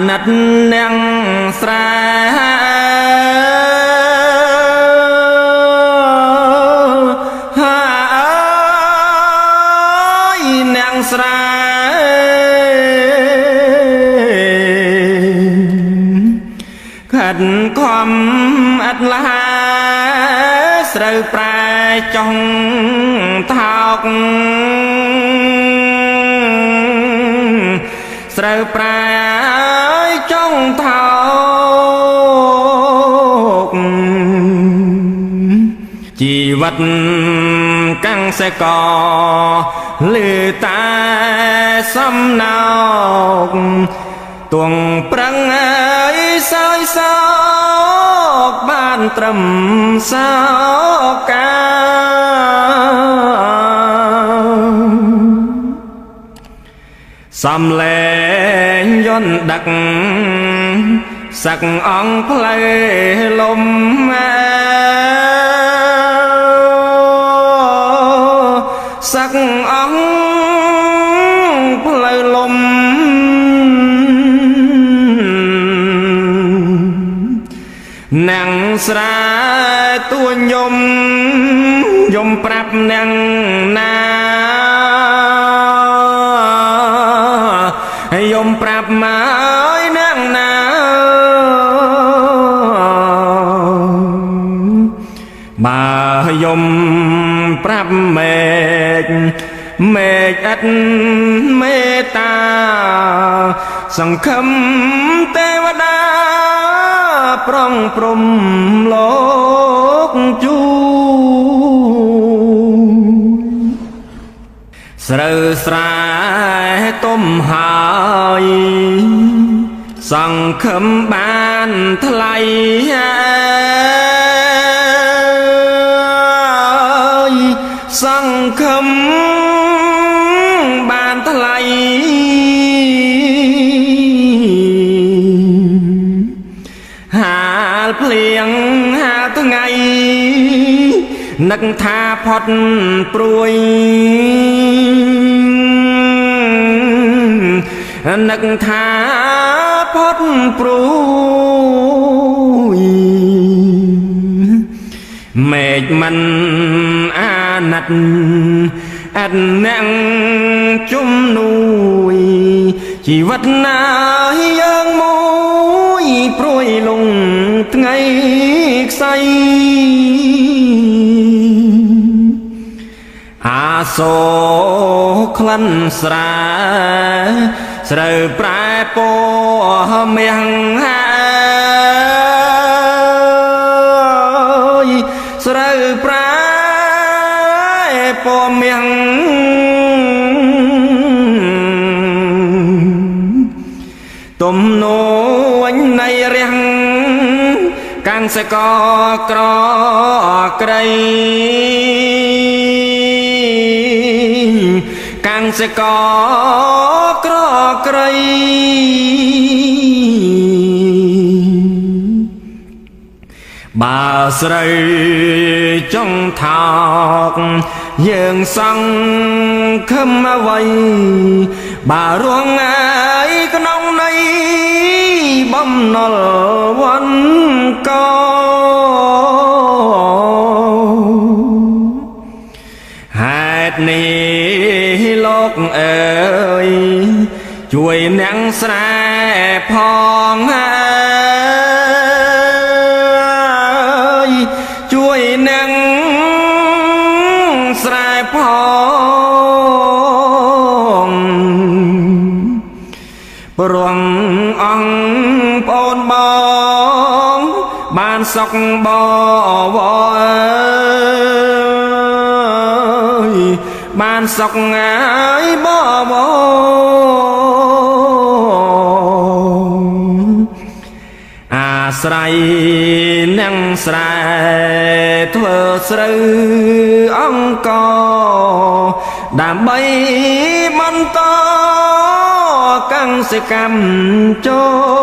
ណិតនាងស្រានាងស្រាខាត់ខំអត់លាស្រូវប្រែចុងថោកស្រូវប្រែចុងថោកជីវិតកាំងសេកលឺតែសំណោកទួងប្រឹងអើយសើយសោកបានត្រឹមសោកាសំលេងយន្តដឹកសឹកអង្គផ្លូវលំសឹកអង្គផ្លូវលំនាងស្រាទួញយំប្រាប់នាងណាយំប្រាប់មកនាងណាបើយំប្រាប់មេឃឥតមេត្តាសង្ឃឹមទេវតាប្រងព្រំលោកជួយស្រូវស្រែទុំហើយសង្ឃឹមបានថ្លៃសង្ឃឹមបានថ្លៃហាលភ្លៀងហាលថ្ងៃនឹកថាផុតព្រួយនឹកថាផុតព្រួយមេឃមិនអាណិតអត់នាងជំនួយជីវិតណាយើងមួយព្រួយលងថ្ងៃខ្សៃអាសូរក្លិនស្រាស្រូវប្រែពណ៌មាំងហើយស្រូវប្រែពណ៌មាំងទំនោញនៃរាំងកាំងសកក្រក្រីកាំងសកក្រក្រីបើស្រីចង់ថោកយើងសង្ឃឹមអ្វីបើរងអើយក្នុងន័យបំណុលវណ្កហេតុនេះលោកអើយជួយនាងស្រែផងហើយជួយនាងស្រែផងព្រោះអង្គប្អូនបងបានសុខបវរបានសុខហើយបវរអាស្រ័យនឹងស្រែធ្វើស្រូវអង្គដើម្បីបន្តកសិកម្មចូល